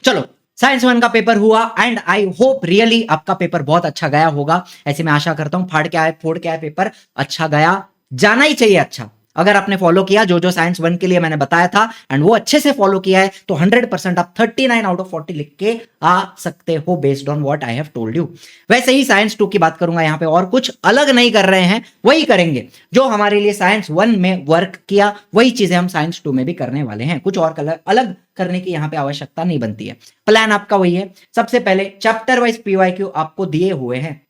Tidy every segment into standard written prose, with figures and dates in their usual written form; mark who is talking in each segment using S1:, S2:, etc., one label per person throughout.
S1: चलो, साइंस 1 का पेपर हुआ एंड आई होप रियली आपका पेपर बहुत अच्छा गया होगा। ऐसे मैं आशा करता हूं। फाड़ के आए फोड़ के आए पेपर अच्छा गया, जाना ही चाहिए अच्छा। अगर आपने फॉलो किया जो साइंस 1 के लिए मैंने बताया था एंड वो अच्छे से फॉलो किया है तो 100% आप 39 आउट ऑफ 40 लिख के आ सकते हो based on what I have told you. वैसे ही साइंस 2 की बात करूंगा यहां पे, और कुछ अलग नहीं कर रहे हैं, वही करेंगे जो हमारे लिए साइंस 1 में वर्क किया, वही चीजें हम साइंस 2 में भी करने वाले हैं। कुछ और अलग करने की यहां पे आवश्यकता नहीं बनती है। प्लान आपका वही है। सबसे पहले चैप्टर वाइज पीवाईक्यू आपको दिए हुए हैं।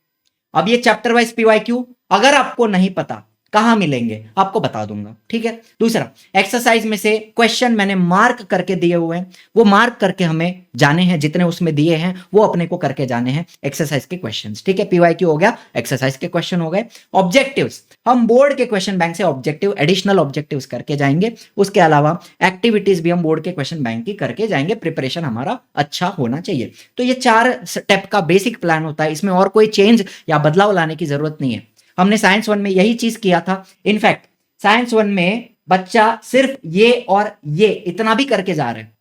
S1: अब ये चैप्टर वाइज पीवाईक्यू अगर आपको नहीं पता कहां मिलेंगे आपको बता दूंगा, ठीक है। दूसरा, एक्सरसाइज में से क्वेश्चन मैंने मार्क करके दिए हुए हैं, वो मार्क करके हमें जाने हैं, जितने उसमें दिए हैं वो अपने को करके जाने हैं एक्सरसाइज के क्वेश्चंस, ठीक है। पीवाईक्यू हो गया, एक्सरसाइज के क्वेश्चन हो गए। ऑब्जेक्टिव्स, हम बोर्ड के क्वेश्चन बैंक से ऑब्जेक्टिव एडिशनल ऑब्जेक्टिव्स करके जाएंगे। उसके अलावा एक्टिविटीज भी हम बोर्ड के क्वेश्चन बैंक की करके जाएंगे। प्रिपरेशन हमारा अच्छा होना चाहिए। तो ये 4 स्टेप का बेसिक प्लान होता है, इसमें और कोई चेंज या बदलाव लाने की जरूरत नहीं है। हमने साइंस 1 में यही चीज किया था। इनफैक्ट साइंस 1 में बच्चा सिर्फ ये और ये इतना भी करके जा रहा है,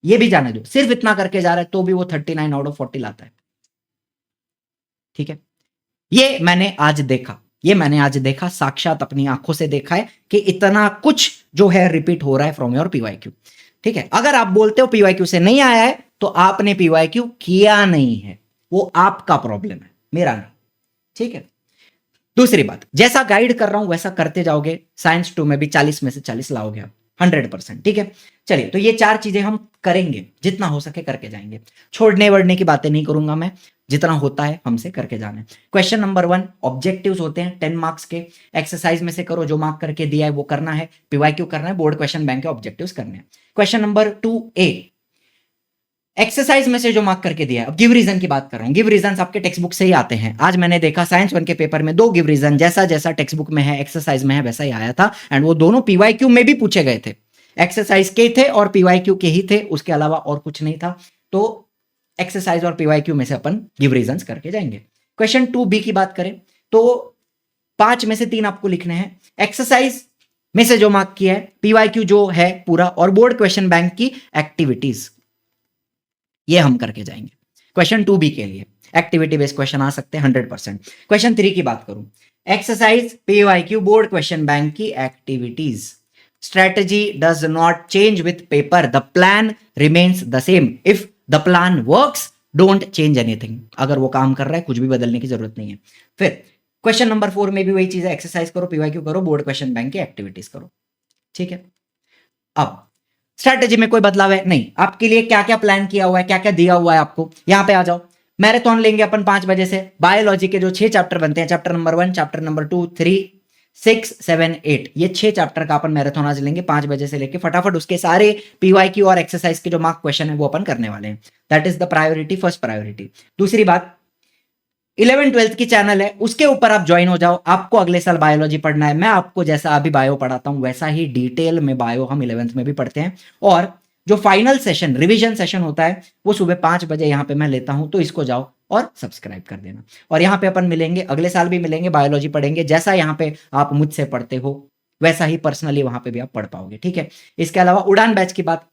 S1: ये भी जाने दो, सिर्फ इतना करके जा रहा है तो भी वो 39 आउट ऑफ 40 लाता है, ठीक है। ये मैंने आज देखा, साक्षात अपनी आंखों से देखा है कि इतना कुछ जो है रिपीट हो रहा है फ्रॉम योर पीवाईक्यू, ठीक है। अगर आप बोलते हो पीवाईक्यू से नहीं आया है तो आपने पीवाईक्यू किया नहीं है, वो आपका प्रॉब्लम है, मेरा नहीं, ठीक है। दूसरी बात, जैसा गाइड कर रहा हूं वैसा करते जाओगे, साइंस 2 में भी 40 में से 40 लाओगे आप 100%, ठीक है। चलिए, तो ये 4 चीजें हम करेंगे, जितना हो सके करके जाएंगे। छोड़ने वड़ने की बातें नहीं करूंगा मैं, जितना होता है हमसे करके जाना है। क्वेश्चन नंबर 1 ऑब्जेक्टिव्स होते हैं 10 मार्क्स के। एक्सरसाइज में से करो, जो मार्क करके दिया है वो करना है। पीवाईक्यू करना है, बोर्ड क्वेश्चन बैंक के ऑब्जेक्टिव्स करने हैं। क्वेश्चन नंबर 2A, एक्सरसाइज में से जो मार्क करके दिया है। अब गिव रीजन की बात कर रहा हूं। गिव रीजन आपके टेक्स्ट बुक से ही आते हैं। आज मैंने देखा साइंस 1 के पेपर में 2 गिव रीजन जैसा जैसा टेक्स्ट बुक में है, एक्सरसाइज में है, वैसा ही आया था एंड वो दोनों पीवाईक्यू में भी पूछे गए थे। एक्सरसाइज के थे और पीवाईक्यू के ही थे, उसके अलावा और कुछ नहीं था। तो एक्सरसाइज और पीवाईक्यू में से अपन गिव रीजन करके जाएंगे। क्वेश्चन 2B की बात करें तो 5 में से 3 आपको लिखने हैं। एक्सरसाइज में से जो मार्क किया है, पीवाईक्यू जो है पूरा, और बोर्ड क्वेश्चन बैंक की एक्टिविटीज, ये हम करके जाएंगे। क्वेश्चन 2B के लिए एक्टिविटी बेस्ड क्वेश्चन आ सकते हैं 100%। क्वेश्चन 3 की बात करूं, exercise PYQ board question bank की activities. Strategy does not change with paper, the plan remains the same. If the plan works don't change anything. अगर वो काम कर रहा है कुछ भी बदलने की जरूरत नहीं है। फिर क्वेश्चन नंबर 4 में भी वही चीज है, एक्सरसाइज करो, पीवाईक्यू करो, बोर्ड क्वेश्चन बैंक की एक्टिविटीज करो, ठीक है। अब स्ट्रैटेजी में कोई बदलाव है नहीं। आपके लिए क्या क्या प्लान किया हुआ है, क्या क्या दिया हुआ है आपको, यहां पे आ जाओ। मैराथन लेंगे अपन 5 बजे से। बायोलॉजी के जो 6 चैप्टर बनते हैं, चैप्टर नंबर 1, चैप्टर नंबर 2, 3, 6, 7, 8, ये 6 चैप्टर का अपन मैराथन आज लेंगे 5 बजे से लेके फटाफट उसके सारे पीवाईक्यू और एक्सरसाइज के जो मार्क क्वेश्चन है वो अपन करने वाले हैं। That is the priority, first priority. दूसरी बात, 11th-12th की चैनल है, उसके ऊपर आप ज्वाइन हो जाओ। आपको अगले साल बायोलॉजी पढ़ना है, मैं आपको जैसा अभी बायो पढ़ाता हूं वैसा ही डिटेल में बायो हम 11th में भी पढ़ते हैं। और जो फाइनल सेशन, रिवीजन सेशन होता है, वो सुबह 5 बजे यहां पे मैं लेता हूं, तो इसको जाओ और सब्सक्राइब कर देना। और यहां पे अपन मिलेंगे, अगले साल भी मिलेंगे, बायोलॉजी पढ़ेंगे। जैसा यहां पे आप मुझसे पढ़ते हो वैसा ही पर्सनली वहां पे भी आप पढ़ पाओगे, ठीक है। इसके अलावा उड़ान बैच की बात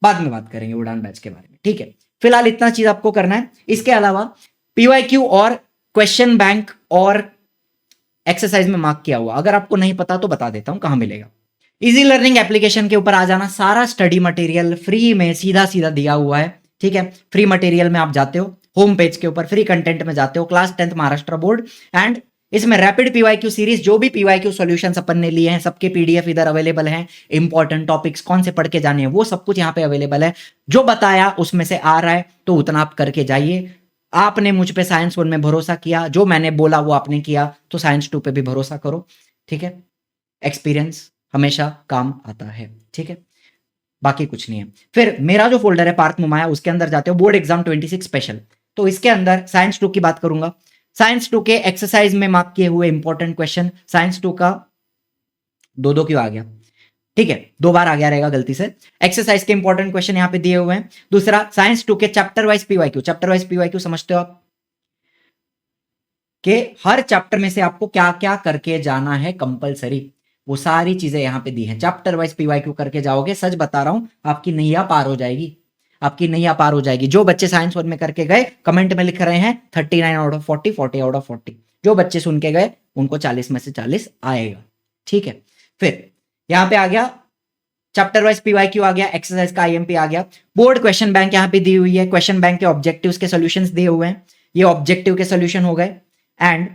S1: बाद में बात करेंगे, उड़ान बैच के बारे में, ठीक है। फिलहाल इतना चीज आपको करना है। इसके अलावा पीवाईक्यू और क्वेश्चन बैंक और एक्सरसाइज में मार्क किया हुआ, अगर आपको नहीं पता तो बता देता हूं कहां मिलेगा। इजी लर्निंग एप्लीकेशन के ऊपर आ जाना, सारा स्टडी मटेरियल फ्री में सीधा सीधा दिया हुआ है, ठीक है। फ्री मटेरियल में आप जाते हो, होम पेज के ऊपर फ्री कंटेंट में जाते हो, class 10th Maharashtra board, and इसमें रैपिड पीवाईक्यू सीरीज, जो भी पीवाईक्यू सॉल्यूशंस अपन ने लिए हैं सबके पीडीएफ इधर अवेलेबल हैं। इंपॉर्टेंट टॉपिक्स कौन से पढ़ के जाने हैं वो सब कुछ यहाँ पे अवेलेबल है। जो बताया उसमें से आ रहा है तो उतना आप करके जाइए। आपने मुझ पे साइंस 1 में भरोसा किया, जो मैंने बोला वो आपने किया, तो साइंस 2 पे भी भरोसा करो, ठीक है। एक्सपीरियंस हमेशा काम आता है, ठीक है। बाकी कुछ नहीं है। फिर मेरा जो फोल्डर है पार्थ मुमाया, उसके अंदर जाते हो, बोर्ड एग्जाम 26 स्पेशल, तो इसके अंदर साइंस 2 की बात करूंगा। साइंस 2 के एक्सरसाइज में मार्क किए हुए इंपॉर्टेंट क्वेश्चन, साइंस 2 का 2 क्यों आ गया, ठीक है, 2 बार आ गया रहेगा गलती से। एक्सरसाइज के इंपॉर्टेंट क्वेश्चन यहां पे दिए हुए हैं। दूसरा, साइंस 2 के chapter wise PYQ. Chapter wise PYQ समझते हो आप कि हर चैप्टर में से आपको क्या क्या करके जाना है कंपलसरी, वो सारी चीजें यहां पे दी हैं। चैप्टर वाइज पीवाईक्यू करके जाओगे, सच बता रहा हूं आपकी नैया पार हो जाएगी। आपकी नैया पार हो जाएगी। जो बच्चे साइंस 1 में करके गए कमेंट में लिख रहे हैं 39 आउट ऑफ 40, 40 आउट ऑफ 40। जो बच्चे सुन के गए उनको 40 में से 40 आएगा। ठीक है, फिर यहां पे आ गया चैप्टर वाइज पीवाईक्यू आ गया, एक्सरसाइज का आईएमपी आ गया, बोर्ड क्वेश्चन बैंक यहां पे दी हुई है, क्वेश्चन बैंक के ऑब्जेक्टिव्स के सॉल्यूशंस दिए हुए हैं, ये ऑब्जेक्टिव के सॉल्यूशन हो गए। एंड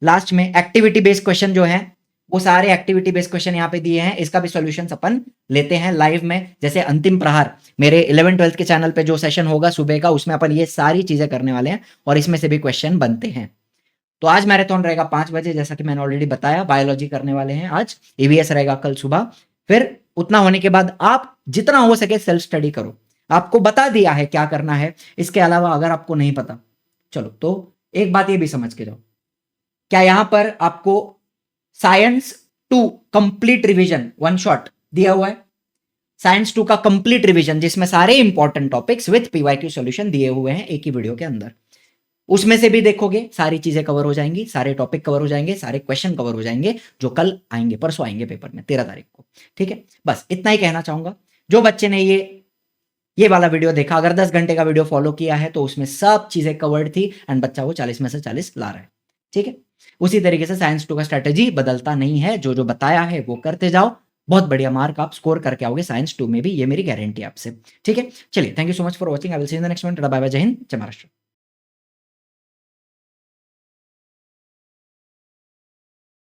S1: लास्ट में एक्टिविटी बेस्ड क्वेश्चन जो है वो सारे एक्टिविटी बेस्ड क्वेश्चन यहाँ पे दिए हैं, इसका भी सॉल्यूशन अपन लेते हैं लाइव में। जैसे अंतिम प्रहार मेरे 11-12 के चैनल पे जो सेशन होगा सुबह का, उसमें अपन ये सारी चीजें करने वाले हैं और इसमें से भी क्वेश्चन बनते हैं। तो आज मैराथन रहेगा 5 बजे, जैसा कि मैंने ऑलरेडी बताया। बायोलॉजी करने वाले हैं आज, ईवीएस रहेगा कल सुबह। फिर उतना होने के बाद आप जितना हो सके सेल्फ स्टडी करो। आपको बता दिया है क्या करना है, इसके अलावा अगर आपको नहीं पता, चलो तो एक बात ये भी समझ के जाओ, क्या यहां पर आपको science 2 complete revision one shot दिया हुआ है? साइंस 2 का कंप्लीट रिवीजन जिसमें सारे important topics with PYQ solution दिए हुए हैं एक ही वीडियो के अंदर। उसमें से भी देखोगे सारी चीजें कवर हो जाएंगी, सारे टॉपिक कवर हो जाएंगे, सारे क्वेश्चन कवर हो जाएंगे जो कल आएंगे, परसों आएंगे पेपर में 13 तारीख को। ठीक है, बस इतना ही कहना चाहूंगा। जो बच्चे ने ये वाला वीडियो देखा, अगर 10 घंटे का वीडियो फॉलो किया है तो उसमें सब चीजें कवर्ड थी एंड बच्चा वो 40 में से 40 ला रहा है। ठीक है, उसी तरीके से साइंस 2 का स्ट्रेटेजी बदलता नहीं है, जो जो बताया है वो करते जाओ, बहुत बढ़िया मार्क आप स्कोर करके आओगे साइंस 2 में भी, ये मेरी गारंटी है आपसे। ठीक है, चलिए, thank you so much for watching, I will see you in the next one. Bye bye, जय हिंद, जय महाराष्ट्र।